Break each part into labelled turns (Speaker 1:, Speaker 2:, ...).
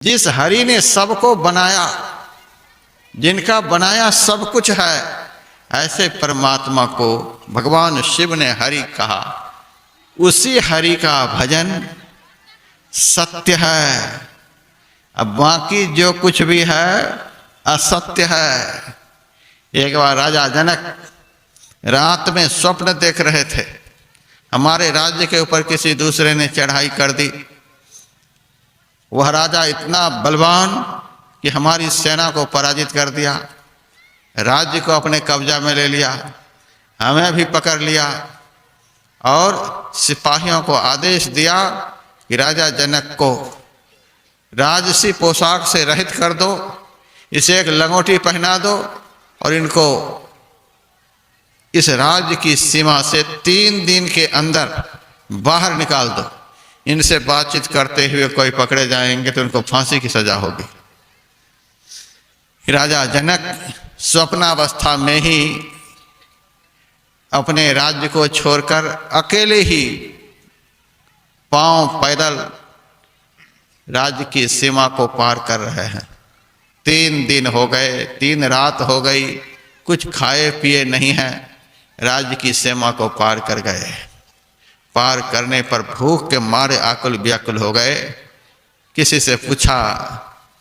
Speaker 1: जिस हरि ने सबको बनाया, जिनका बनाया सब कुछ है, ऐसे परमात्मा को भगवान शिव ने हरि कहा। उसी हरि का भजन सत्य है, अब बाकी जो कुछ भी है असत्य है। एक बार राजा जनक रात में स्वप्न देख रहे थे, हमारे राज्य के ऊपर किसी दूसरे ने चढ़ाई कर दी। वह राजा इतना बलवान कि हमारी सेना को पराजित कर दिया, राज्य को अपने कब्जा में ले लिया, हमें भी पकड़ लिया और सिपाहियों को आदेश दिया कि राजा जनक को राजसी पोशाक से रहित कर दो, इसे एक लंगोटी पहना दो और इनको इस राज्य की सीमा से 3 दिन के अंदर बाहर निकाल दो। इनसे बातचीत करते हुए कोई पकड़े जाएंगे तो उनको फांसी की सजा होगी। राजा जनक स्वप्नावस्था में ही अपने राज्य को छोड़कर अकेले ही पांव पैदल राज्य की सीमा को पार कर रहे हैं। 3 दिन हो गए, 3 रात हो गई, कुछ खाए पिए नहीं हैं, राज्य की सीमा को पार कर गए। पार करने पर भूख के मारे आकुल व्याकुल हो गए। किसी से पूछा,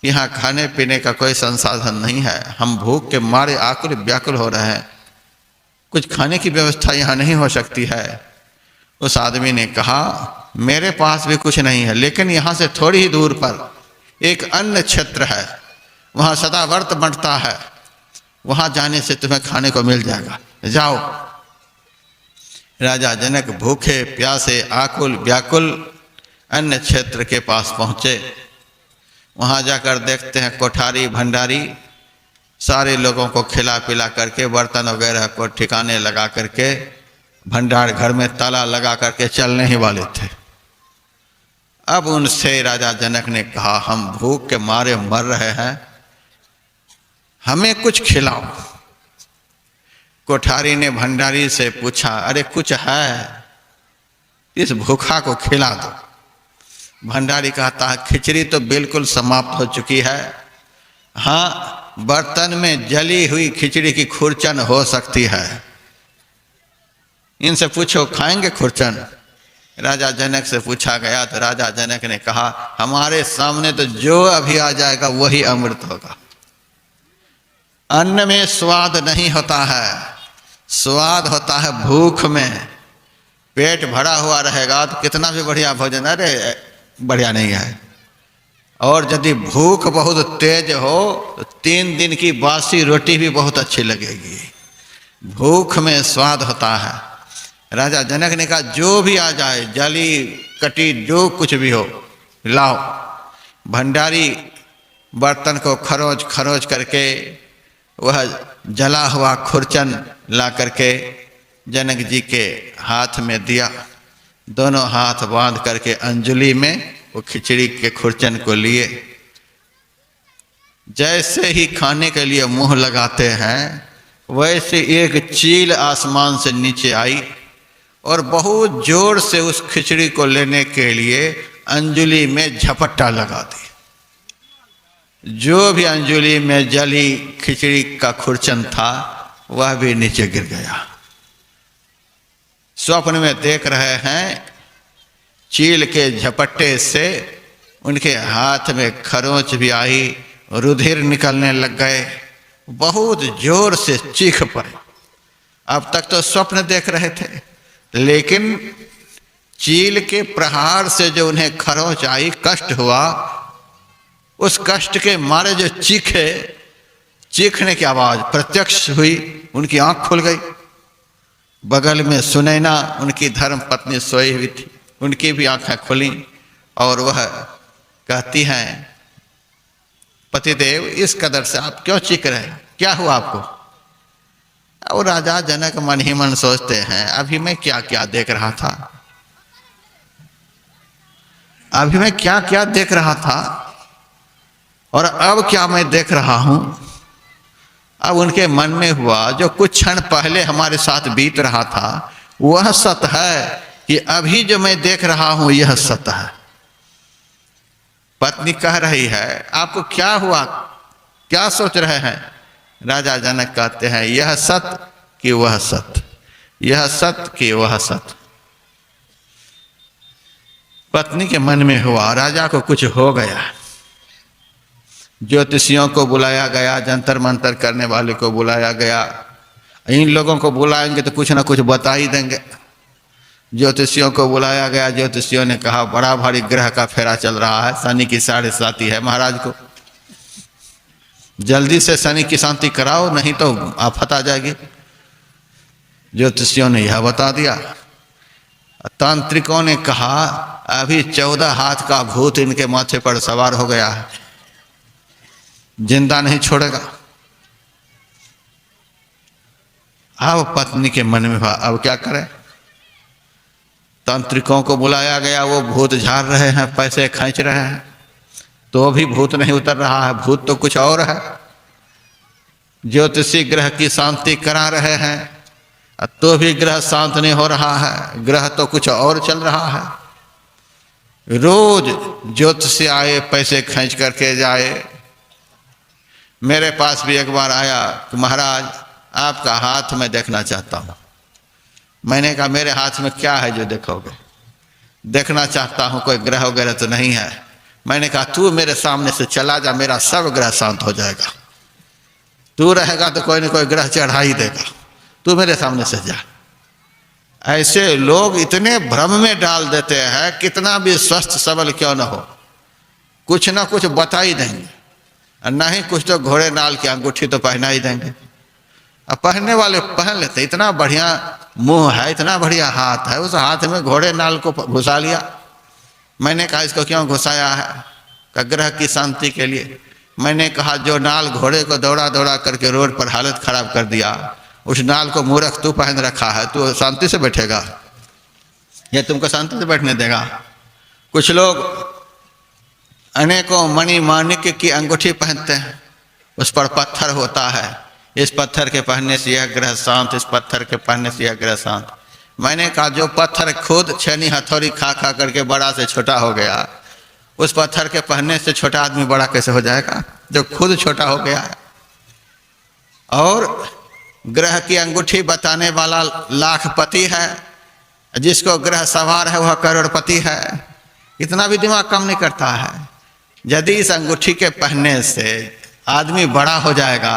Speaker 1: यहाँ खाने पीने का कोई संसाधन नहीं है, हम भूख के मारे आकुल व्याकुल हो रहे हैं, कुछ खाने की व्यवस्था यहाँ नहीं हो सकती है। उस आदमी ने कहा, मेरे पास भी कुछ नहीं है, लेकिन यहाँ से थोड़ी ही दूर पर एक अन्य क्षेत्र है, वहाँ सदाव्रत बंटता है, वहाँ जाने से तुम्हें खाने को मिल जाएगा, जाओ। राजा जनक भूखे प्यासे आकुल व्याकुल अन्य क्षेत्र के पास पहुँचे। वहाँ जाकर देखते हैं कोठारी भंडारी सारे लोगों को खिला पिला करके बर्तन वगैरह को ठिकाने लगा करके भंडार घर में ताला लगा करके चलने ही वाले थे। अब उनसे राजा जनक ने कहा, हम भूख के मारे मर रहे हैं, हमें कुछ खिलाओ। कोठारी ने भंडारी से पूछा, अरे कुछ है, इस भूखा को खिला दो। भंडारी कहता है, खिचड़ी तो बिल्कुल समाप्त हो चुकी है, हाँ बर्तन में जली हुई खिचड़ी की खुरचन हो सकती है, इनसे पूछो खाएंगे खुरचन। राजा जनक से पूछा गया तो राजा जनक ने कहा, हमारे सामने तो जो अभी आ जाएगा वही अमृत होगा। अन्न में स्वाद नहीं होता है, स्वाद होता है भूख में। पेट भरा हुआ रहेगा तो कितना भी बढ़िया भोजन, अरे बढ़िया नहीं है। और यदि भूख बहुत तेज हो तो 3 दिन की बासी रोटी भी बहुत अच्छी लगेगी। भूख में स्वाद होता है। राजा जनक ने कहा, जो भी आ जाए, जली कटी जो कुछ भी हो लाओ। भंडारी बर्तन को खरोच खरोच करके वह जला हुआ खुरचन ला करके जनक जी के हाथ में दिया। दोनों हाथ बांध करके अंजलि में वो खिचड़ी के खुरचन को लिए। जैसे ही खाने के लिए मुंह लगाते हैं वैसे एक चील आसमान से नीचे आई और बहुत जोर से उस खिचड़ी को लेने के लिए अंजलि में झपट्टा लगा दी। जो भी अंजलि में जली खिचड़ी का खुरचन था वह भी नीचे गिर गया। स्वप्न में देख रहे हैं चील के झपट्टे से उनके हाथ में खरोंच भी आई, रुधिर निकलने लग गए, बहुत जोर से चीख पड़े। अब तक तो स्वप्न देख रहे थे, लेकिन चील के प्रहार से जो उन्हें खरोंच आई, कष्ट हुआ, उस कष्ट के मारे जो चीखे, चीखने की आवाज प्रत्यक्ष हुई, उनकी आंख खुल गई। बगल में सुनैना उनकी धर्म पत्नी सोई हुई थी, उनकी भी आंखें खुली और वह कहती हैं, पतिदेव इस कदर से आप क्यों चीख रहे हैं, क्या हुआ आपको? और राजा जनक मन ही मन सोचते हैं, अभी मैं क्या क्या देख रहा था, अभी मैं क्या क्या देख रहा था और अब क्या मैं देख रहा हूं। अब उनके मन में हुआ, जो कुछ क्षण पहले हमारे साथ बीत रहा था वह सत्य है कि अभी जो मैं देख रहा हूं यह सत्य है। पत्नी कह रही है आपको क्या हुआ, क्या सोच रहे हैं? राजा जनक कहते हैं यह सत कि वह सत, यह सत कि वह सत। पत्नी के मन में हुआ, राजा को कुछ हो गया। ज्योतिषियों को बुलाया गया, जंतर मंतर करने वाले को बुलाया गया। इन लोगों को बुलाएंगे तो कुछ ना कुछ बता ही देंगे। ज्योतिषियों को बुलाया गया, ज्योतिषियों ने कहा बड़ा भारी ग्रह का फेरा चल रहा है, शनि की 7.5 है महाराज को, जल्दी से शनि की शांति कराओ नहीं तो आफत आ जाएगी। ज्योतिषियों ने यह बता दिया। तांत्रिकों ने कहा अभी 14 हाथ का भूत इनके माथे पर सवार हो गया है, जिंदा नहीं छोड़ेगा। अब पत्नी के मन में अब क्या करें? तांत्रिकों को बुलाया गया, वो भूत झाड़ रहे हैं, पैसे खींच रहे हैं, तो भी भूत नहीं उतर रहा है, भूत तो कुछ और है। ज्योतिषी ग्रह की शांति करा रहे हैं तो भी ग्रह शांत नहीं हो रहा है, ग्रह तो कुछ और चल रहा है। रोज ज्योतिषी आए, पैसे खींच करके जाए। मेरे पास भी एक बार आया कि महाराज आपका हाथ मैं देखना चाहता हूँ। मैंने कहा मेरे हाथ में क्या है जो देखोगे? देखना चाहता हूँ, कोई ग्रह वगैरह तो नहीं है। मैंने कहा तू मेरे सामने से चला जा, मेरा सब ग्रह शांत हो जाएगा। तू रहेगा तो कोई न कोई ग्रह चढ़ा ही देगा, तू मेरे सामने से जा। ऐसे लोग इतने भ्रम में डाल देते हैं, कितना भी स्वस्थ सबल क्यों न हो, कुछ ना कुछ बता ही देंगे। नहीं कुछ तो घोड़े नाल की अंगूठी तो पहना ही देंगे। अब पहनने वाले पहन लेते, इतना बढ़िया मुंह है, इतना बढ़िया हाथ है, उस हाथ में घोड़े नाल को घुसा लिया। मैंने कहा इसको क्यों घुसाया है? का ग्रह की शांति के लिए। मैंने कहा जो नाल घोड़े को दौड़ा दौड़ा करके रोड पर हालत खराब कर दिया, उस नाल को मूर्ख तू पहन रखा है, तू शांति से बैठेगा? ये तुमको शांति से बैठने देगा? कुछ लोग अनेकों मणि माणिक्य की अंगूठी पहनते हैं, उस पर पत्थर होता है, इस पत्थर के पहनने से यह ग्रह शांत, इस पत्थर के पहनने से यह ग्रह शांत। मैंने कहा जो पत्थर खुद छेनी हथौड़ी खा खा करके बड़ा से छोटा हो गया, उस पत्थर के पहनने से छोटा आदमी बड़ा कैसे हो जाएगा जो खुद छोटा हो गया है? और ग्रह की अंगूठी बताने वाला लाखपति है, जिसको ग्रह सवार है वह करोड़पति है। इतना भी दिमाग कम नहीं करता है। यदि इस अंगूठी के पहनने से आदमी बड़ा हो जाएगा,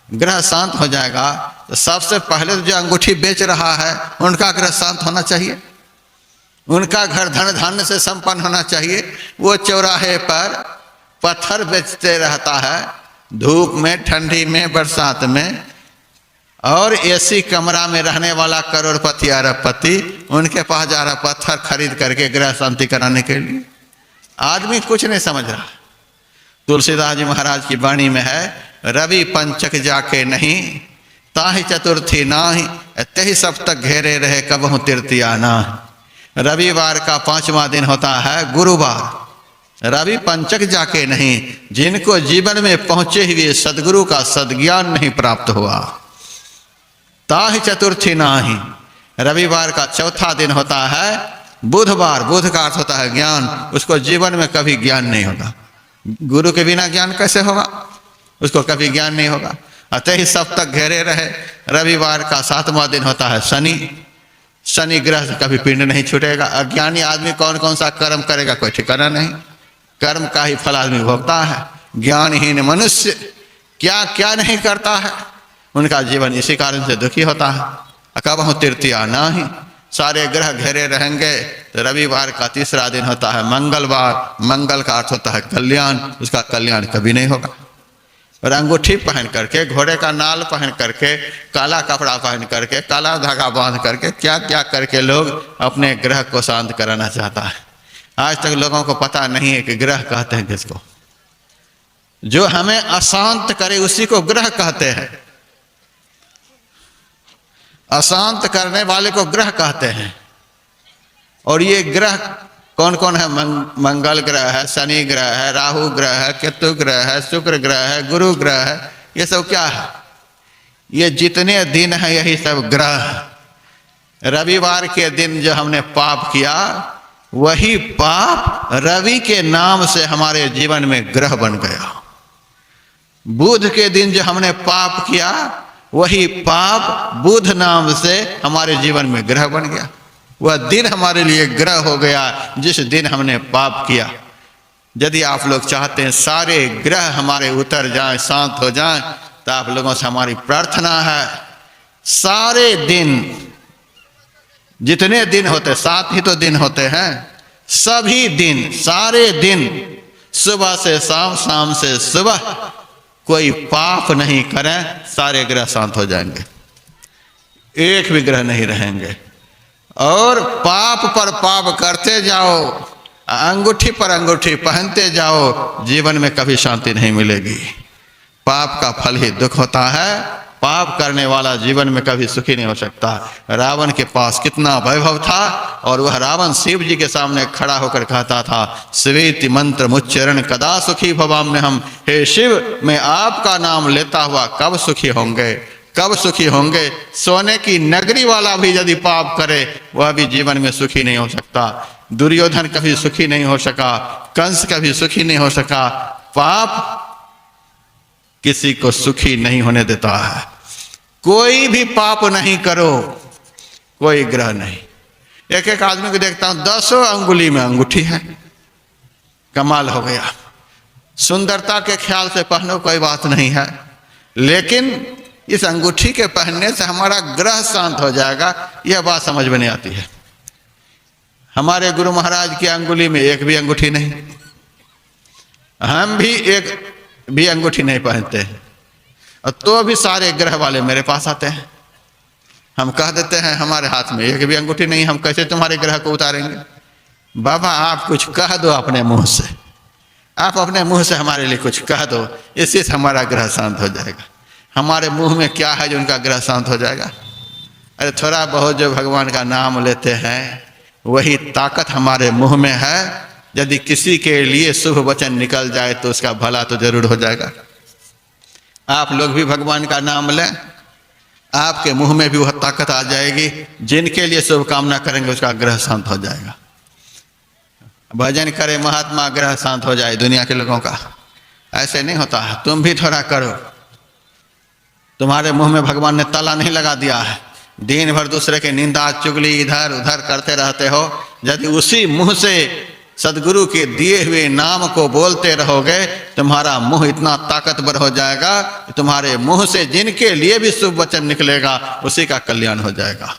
Speaker 1: ग्रह शांत हो जाएगा, तो सबसे पहले जो अंगूठी बेच रहा है उनका ग्रह शांत होना चाहिए, उनका घर धन धान्य से संपन्न होना चाहिए। वो चौराहे पर पत्थर बेचते रहता है, धूप में, ठंडी में, बरसात में, और एसी कमरा में रहने वाला करोड़पति अरबपति उनके पास जा रहा पत्थर खरीद करके ग्रह शांति कराने के लिए। आदमी कुछ नहीं समझ रहा। तुलसीदास जी महाराज की वाणी में है, रवि पंचक जाके नहीं, ताहि चतुर्थी नाही, तही सप्तक घेरे रहे कबहु तृतीया नाही। रविवार का 5वां दिन होता है गुरुवार। रवि पंचक जाके नहीं, जिनको जीवन में पहुंचे हुए सदगुरु का सदज्ञान नहीं प्राप्त हुआ। ताहि चतुर्थी नाही, रविवार का 4था दिन होता है बुधवार। बुध का अर्थ होता है ज्ञान, उसको जीवन में कभी ज्ञान नहीं होगा। गुरु के बिना ज्ञान कैसे होगा? उसको कभी ज्ञान नहीं होगा। अतः ही सप्तक घेरे रहे। रविवार का 7वां दिन होता है शनि। शनि ग्रह से कभी पिंड नहीं छूटेगा। अज्ञानी आदमी कौन कौन सा कर्म करेगा कोई ठिकाना नहीं, कर्म का ही फल आदमी भोगता है। ज्ञानहीन मनुष्य क्या क्या नहीं करता है, उनका जीवन इसी कारण से दुखी होता है। कबहु तृतीया नाही, सारे ग्रह घेरे रहेंगे। तो रविवार का 3रा दिन होता है मंगलवार। मंगल का अर्थ होता है कल्याण, उसका कल्याण कभी नहीं होगा। और अंगूठी पहन करके, घोड़े का नाल पहन करके, काला कपड़ा पहन करके, काला धागा बांध करके, क्या क्या करके लोग अपने ग्रह को शांत कराना चाहता है। आज तक लोगों को पता नहीं है कि ग्रह कहते हैं किसको। जो हमें अशांत करे उसी को ग्रह कहते हैं। अशांत करने वाले को ग्रह कहते हैं। और ये ग्रह कौन कौन है? मंगल ग्रह है, शनि ग्रह है, राहु ग्रह है, केतु ग्रह है, शुक्र ग्रह है, गुरु ग्रह है। ये सब क्या है? ये जितने दिन है यही सब ग्रह। रविवार के दिन जो हमने पाप किया, वही पाप रवि के नाम से हमारे जीवन में ग्रह बन गया। बुध के दिन जो हमने पाप किया, वही पाप बुध नाम से हमारे जीवन में ग्रह बन गया। वह दिन हमारे लिए ग्रह हो गया जिस दिन हमने पाप किया। यदि आप लोग चाहते हैं सारे ग्रह हमारे उतर जाएं, शांत हो जाएं, तो आप लोगों से हमारी प्रार्थना है, सारे दिन, जितने दिन होते, 7 ही तो दिन होते हैं, सभी दिन, सारे दिन, सुबह से शाम, शाम से सुबह कोई पाप नहीं करें, सारे ग्रह शांत हो जाएंगे, एक भी ग्रह नहीं रहेंगे। और पाप पर पाप करते जाओ, अंगूठी पर अंगूठी पहनते जाओ, जीवन में कभी शांति नहीं मिलेगी। पाप का फल ही दुख होता है। पाप करने वाला जीवन में कभी सुखी नहीं हो सकता। रावण के पास कितना वैभव था, और वह रावण शिव जी के सामने खड़ा होकर कहता था, स्वेति मंत्र मुच्चरण कदा सुखी भवाम्य हम। हे शिव, मैं आपका नाम लेता हुआ कब सुखी होंगे, कब सुखी होंगे। सोने की नगरी वाला भी यदि पाप करे, वह भी जीवन में सुखी नहीं हो सकता। दुर्योधन कभी सुखी नहीं हो सका, कंस कभी सुखी नहीं हो सका। पाप किसी को सुखी नहीं होने देता है। कोई भी पाप नहीं करो, कोई ग्रह नहीं। एक एक आदमी को देखता हूं 10 अंगुली में अंगूठी है, कमाल हो गया। सुंदरता के ख्याल से पहनो, कोई बात नहीं है, लेकिन इस अंगूठी के पहनने से हमारा ग्रह शांत हो जाएगा, यह बात समझ में नहीं आती है। हमारे गुरु महाराज की अंगुली में एक भी अंगूठी नहीं, हम भी एक भी अंगूठी नहीं पहनते हैं, और तो भी सारे ग्रह वाले मेरे पास आते हैं। हम कह देते हैं हमारे हाथ में एक भी अंगूठी नहीं, हम कैसे तुम्हारे ग्रह को उतारेंगे। बाबा आप कुछ कह दो अपने मुंह से, आप अपने मुंह से हमारे लिए कुछ कह दो, इससे हमारा ग्रह शांत हो जाएगा। हमारे मुंह में क्या है जो उनका ग्रह शांत हो जाएगा। अरे थोड़ा बहुत जो भगवान का नाम लेते हैं, वही ताकत हमारे मुंह में है। यदि किसी के लिए शुभ वचन निकल जाए तो उसका भला तो जरूर हो जाएगा। आप लोग भी भगवान का नाम लें, आपके मुंह में भी वह ताकत आ जाएगी। जिनके लिए शुभकामना करेंगे उसका ग्रह शांत हो जाएगा। भजन करे महात्मा, ग्रह शांत हो जाए दुनिया के लोगों का। ऐसे नहीं होता है, तुम भी थोड़ा करो। तुम्हारे मुंह में भगवान ने ताला नहीं लगा दिया है। दिन भर दूसरे के निंदा चुगली इधर उधर करते रहते हो। यदि उसी मुंह से सदगुरु के दिए हुए नाम को बोलते रहोगे, तुम्हारा मुंह इतना ताकतवर हो जाएगा कि तुम्हारे मुंह से जिनके लिए भी शुभ वचन निकलेगा, उसी का कल्याण हो जाएगा।